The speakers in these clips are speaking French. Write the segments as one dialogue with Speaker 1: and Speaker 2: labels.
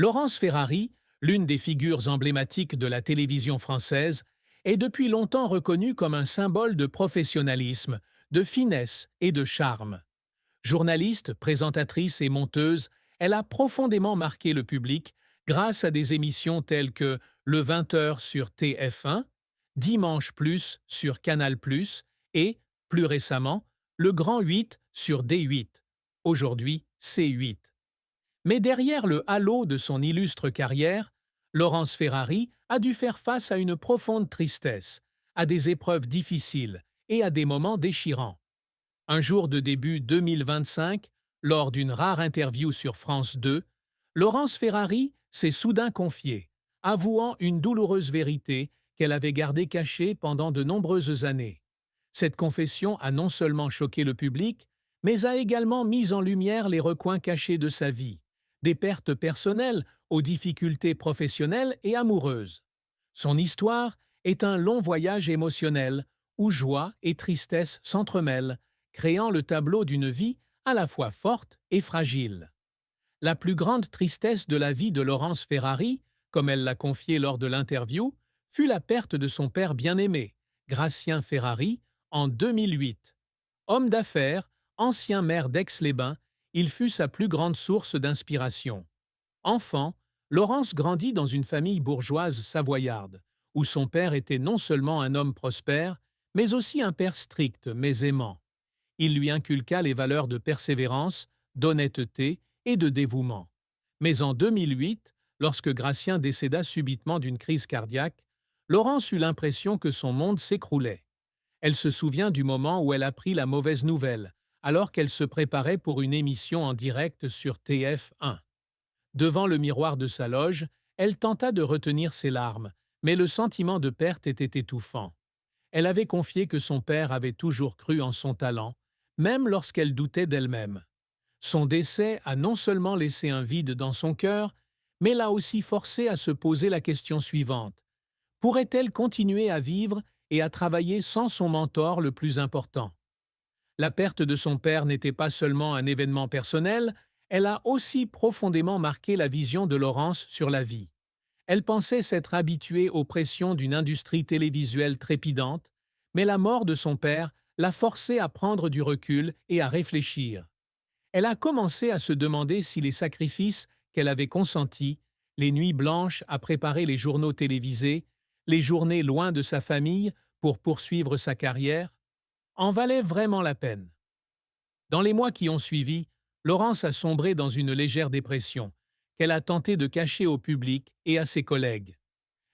Speaker 1: Laurence Ferrari, l'une des figures emblématiques de la télévision française, est depuis longtemps reconnue comme un symbole de professionnalisme, de finesse et de charme. Journaliste, présentatrice et monteuse, elle a profondément marqué le public grâce à des émissions telles que Le 20h sur TF1, Dimanche Plus sur Canal+ et, plus récemment, Le Grand 8 sur D8, aujourd'hui C8. Mais derrière le halo de son illustre carrière, Laurence Ferrari a dû faire face à une profonde tristesse, à des épreuves difficiles et à des moments déchirants. Un jour de début 2025, lors d'une rare interview sur France 2, Laurence Ferrari s'est soudain confiée, avouant une douloureuse vérité qu'elle avait gardée cachée pendant de nombreuses années. Cette confession a non seulement choqué le public, mais a également mis en lumière les recoins cachés de sa vie, des pertes personnelles aux difficultés professionnelles et amoureuses. Son histoire est un long voyage émotionnel où joie et tristesse s'entremêlent, créant le tableau d'une vie à la fois forte et fragile. La plus grande tristesse de la vie de Laurence Ferrari, comme elle l'a confié lors de l'interview, fut la perte de son père bien-aimé, Gratien Ferrari, en 2008. Homme d'affaires, ancien maire d'Aix-les-Bains, il fut sa plus grande source d'inspiration. Enfant, Laurence grandit dans une famille bourgeoise savoyarde, où son père était non seulement un homme prospère, mais aussi un père strict mais aimant. Il lui inculqua les valeurs de persévérance, d'honnêteté et de dévouement. Mais en 2008, lorsque Gratien décéda subitement d'une crise cardiaque, Laurence eut l'impression que son monde s'écroulait. Elle se souvient du moment où elle apprit la mauvaise nouvelle, alors qu'elle se préparait pour une émission en direct sur TF1. Devant le miroir de sa loge, elle tenta de retenir ses larmes, mais le sentiment de perte était étouffant. Elle avait confié que son père avait toujours cru en son talent, même lorsqu'elle doutait d'elle-même. Son décès a non seulement laissé un vide dans son cœur, mais l'a aussi forcée à se poser la question suivante. Pourrait-elle continuer à vivre et à travailler sans son mentor le plus important? La perte de son père n'était pas seulement un événement personnel, elle a aussi profondément marqué la vision de Laurence sur la vie. Elle pensait s'être habituée aux pressions d'une industrie télévisuelle trépidante, mais la mort de son père l'a forcée à prendre du recul et à réfléchir. Elle a commencé à se demander si les sacrifices qu'elle avait consentis, les nuits blanches à préparer les journaux télévisés, les journées loin de sa famille pour poursuivre sa carrière, en valaient vraiment la peine. Dans les mois qui ont suivi, Laurence a sombré dans une légère dépression, qu'elle a tenté de cacher au public et à ses collègues.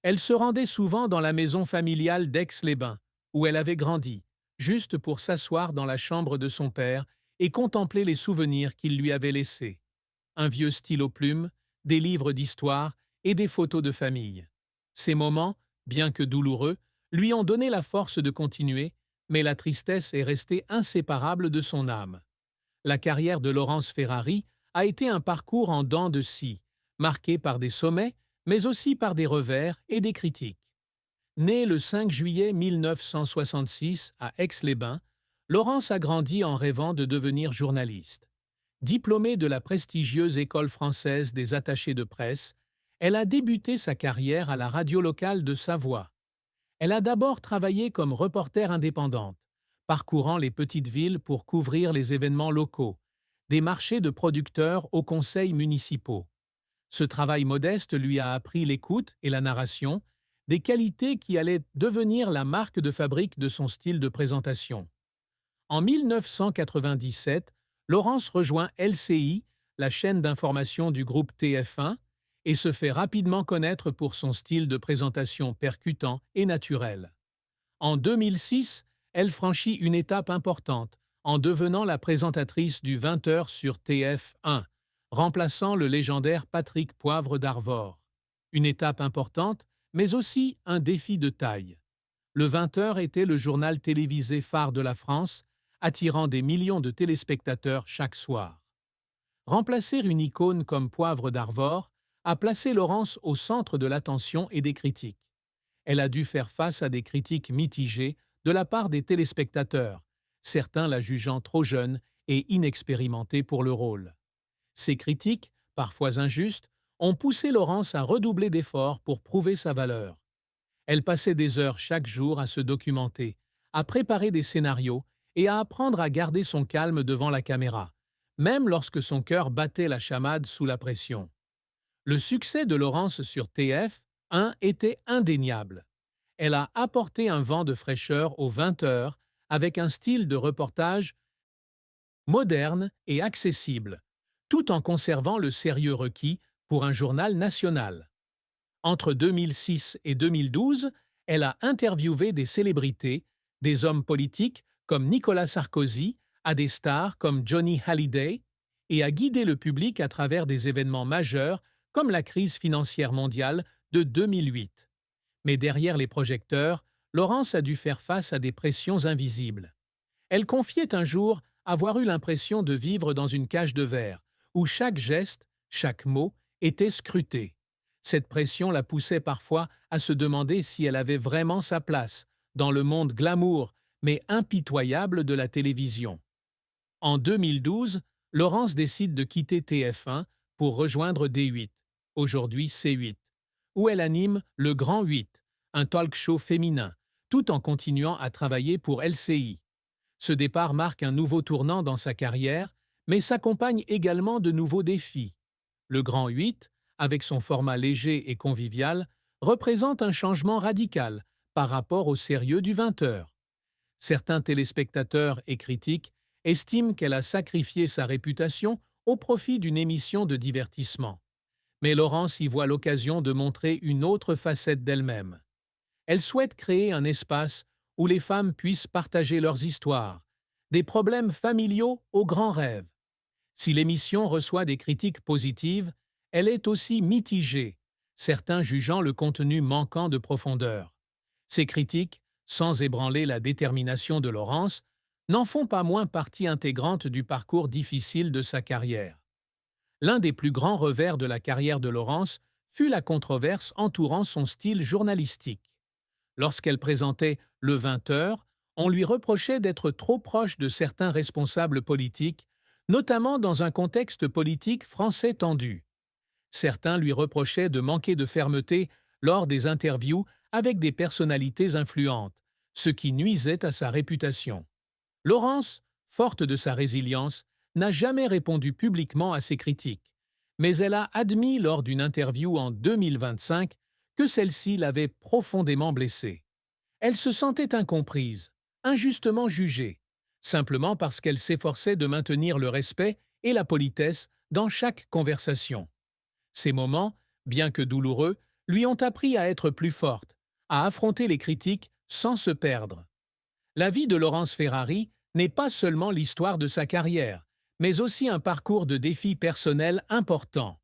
Speaker 1: Elle se rendait souvent dans la maison familiale d'Aix-les-Bains, où elle avait grandi, juste pour s'asseoir dans la chambre de son père et contempler les souvenirs qu'il lui avait laissés. Un vieux stylo-plume, des livres d'histoire et des photos de famille. Ces moments, bien que douloureux, lui ont donné la force de continuer, mais la tristesse est restée inséparable de son âme. La carrière de Laurence Ferrari a été un parcours en dents de scie, marqué par des sommets, mais aussi par des revers et des critiques. Née le 5 juillet 1966 à Aix-les-Bains, Laurence a grandi en rêvant de devenir journaliste. Diplômée de la prestigieuse École française des attachés de presse, elle a débuté sa carrière à la radio locale de Savoie. Elle a d'abord travaillé comme reporter indépendante, parcourant les petites villes pour couvrir les événements locaux, des marchés de producteurs aux conseils municipaux. Ce travail modeste lui a appris l'écoute et la narration, des qualités qui allaient devenir la marque de fabrique de son style de présentation. En 1997, Laurence rejoint LCI, la chaîne d'information du groupe TF1, et se fait rapidement connaître pour son style de présentation percutant et naturel. En 2006, elle franchit une étape importante en devenant la présentatrice du 20h sur TF1, remplaçant le légendaire Patrick Poivre d'Arvor. Une étape importante, mais aussi un défi de taille. Le 20h était le journal télévisé phare de la France, attirant des millions de téléspectateurs chaque soir. Remplacer une icône comme Poivre d'Arvor a placé Laurence au centre de l'attention et des critiques. Elle a dû faire face à des critiques mitigées de la part des téléspectateurs, certains la jugeant trop jeune et inexpérimentée pour le rôle. Ces critiques, parfois injustes, ont poussé Laurence à redoubler d'efforts pour prouver sa valeur. Elle passait des heures chaque jour à se documenter, à préparer des scénarios et à apprendre à garder son calme devant la caméra, même lorsque son cœur battait la chamade sous la pression. Le succès de Laurence sur TF1 était indéniable. Elle a apporté un vent de fraîcheur aux 20 heures avec un style de reportage moderne et accessible, tout en conservant le sérieux requis pour un journal national. Entre 2006 et 2012, elle a interviewé des célébrités, des hommes politiques comme Nicolas Sarkozy, à des stars comme Johnny Hallyday, et a guidé le public à travers des événements majeurs comme la crise financière mondiale de 2008. Mais derrière les projecteurs, Laurence a dû faire face à des pressions invisibles. Elle confiait un jour avoir eu l'impression de vivre dans une cage de verre, où chaque geste, chaque mot était scruté. Cette pression la poussait parfois à se demander si elle avait vraiment sa place dans le monde glamour mais impitoyable de la télévision. En 2012, Laurence décide de quitter TF1 pour rejoindre D8, aujourd'hui C8, où elle anime Le Grand 8, un talk-show féminin, tout en continuant à travailler pour LCI. Ce départ marque un nouveau tournant dans sa carrière, mais s'accompagne également de nouveaux défis. Le Grand 8, avec son format léger et convivial, représente un changement radical par rapport au sérieux du 20 heures. Certains téléspectateurs et critiques estiment qu'elle a sacrifié sa réputation au profit d'une émission de divertissement. Mais Laurence y voit l'occasion de montrer une autre facette d'elle-même. Elle souhaite créer un espace où les femmes puissent partager leurs histoires, des problèmes familiaux aux grands rêves. Si l'émission reçoit des critiques positives, elle est aussi mitigée, certains jugeant le contenu manquant de profondeur. Ces critiques, sans ébranler la détermination de Laurence, n'en font pas moins partie intégrante du parcours difficile de sa carrière. L'un des plus grands revers de la carrière de Laurence fut la controverse entourant son style journalistique. Lorsqu'elle présentait le 20 heures, on lui reprochait d'être trop proche de certains responsables politiques, notamment dans un contexte politique français tendu. Certains lui reprochaient de manquer de fermeté lors des interviews avec des personnalités influentes, ce qui nuisait à sa réputation. Laurence, forte de sa résilience, n'a jamais répondu publiquement à ces critiques, mais elle a admis lors d'une interview en 2025 que celle-ci l'avait profondément blessée. Elle se sentait incomprise, injustement jugée, simplement parce qu'elle s'efforçait de maintenir le respect et la politesse dans chaque conversation. Ces moments, bien que douloureux, lui ont appris à être plus forte, à affronter les critiques sans se perdre. La vie de Laurence Ferrari n'est pas seulement l'histoire de sa carrière, mais aussi un parcours de défis personnels importants.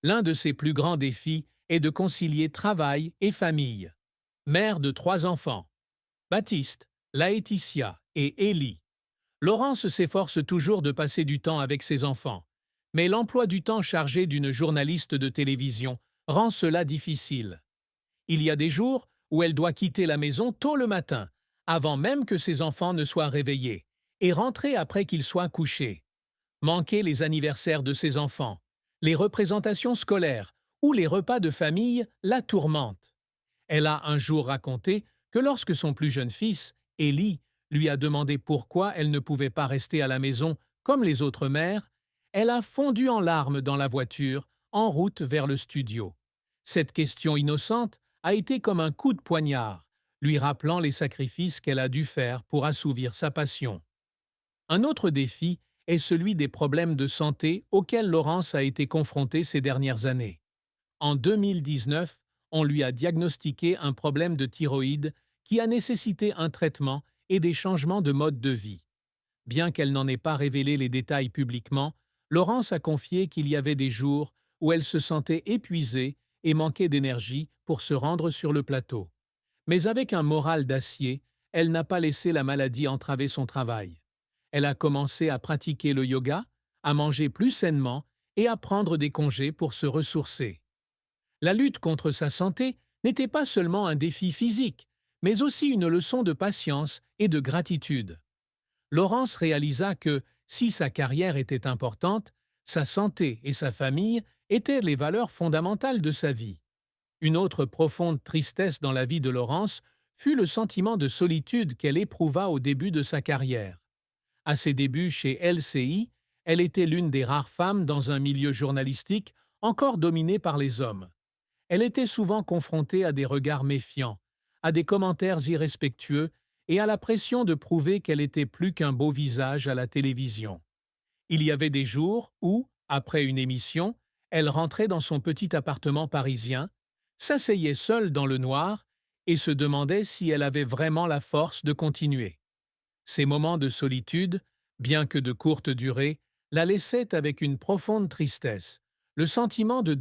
Speaker 1: L'un de ses plus grands défis est de concilier travail et famille. Mère de 3 enfants, Baptiste, Laetitia et Élie, Laurence s'efforce toujours de passer du temps avec ses enfants, mais l'emploi du temps chargé d'une journaliste de télévision rend cela difficile. Il y a des jours où elle doit quitter la maison tôt le matin, avant même que ses enfants ne soient réveillés, et rentrer après qu'ils soient couchés. Manquer les anniversaires de ses enfants, les représentations scolaires ou les repas de famille la tourmentent. Elle a un jour raconté que lorsque son plus jeune fils, Élie, lui a demandé pourquoi elle ne pouvait pas rester à la maison comme les autres mères, elle a fondu en larmes dans la voiture, en route vers le studio. Cette question innocente a été comme un coup de poignard, lui rappelant les sacrifices qu'elle a dû faire pour assouvir sa passion. Un autre défi est celui des problèmes de santé auxquels Laurence a été confrontée ces dernières années. En 2019, on lui a diagnostiqué un problème de thyroïde qui a nécessité un traitement et des changements de mode de vie. Bien qu'elle n'en ait pas révélé les détails publiquement, Laurence a confié qu'il y avait des jours où elle se sentait épuisée et manquait d'énergie pour se rendre sur le plateau. Mais avec un moral d'acier, elle n'a pas laissé la maladie entraver son travail. Elle a commencé à pratiquer le yoga, à manger plus sainement et à prendre des congés pour se ressourcer. La lutte contre sa santé n'était pas seulement un défi physique, mais aussi une leçon de patience et de gratitude. Laurence réalisa que, si sa carrière était importante, sa santé et sa famille étaient les valeurs fondamentales de sa vie. Une autre profonde tristesse dans la vie de Laurence fut le sentiment de solitude qu'elle éprouva au début de sa carrière. À ses débuts chez LCI, elle était l'une des rares femmes dans un milieu journalistique encore dominé par les hommes. Elle était souvent confrontée à des regards méfiants, à des commentaires irrespectueux et à la pression de prouver qu'elle était plus qu'un beau visage à la télévision. Il y avait des jours où, après une émission, elle rentrait dans son petit appartement parisien, s'asseyait seule dans le noir et se demandait si elle avait vraiment la force de continuer. Ces moments de solitude, bien que de courte durée, la laissaient avec une profonde tristesse, le sentiment de